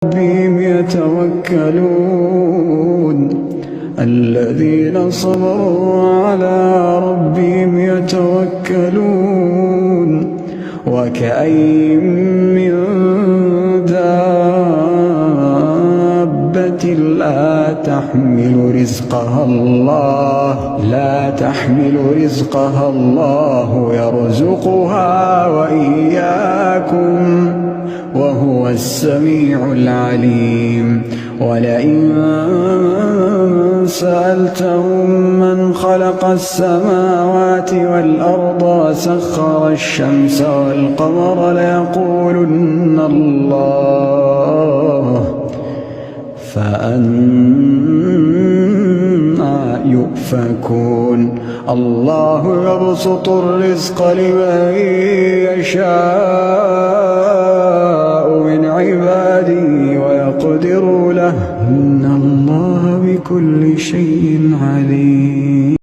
ربهم يتوكلون الذين صبروا على ربهم يتوكلون وكأين من دابة لا تحمل رزقها الله يرزقها وإياكم وهو السميع العليم. ولئن سألتهم من خلق السماوات والأرض وسخر الشمس والقمر ليقولن الله فأنى يؤفكون. الله يبسط الرزق لمن يشاء من عباده ويقدر له إن الله بكل شيء عليم.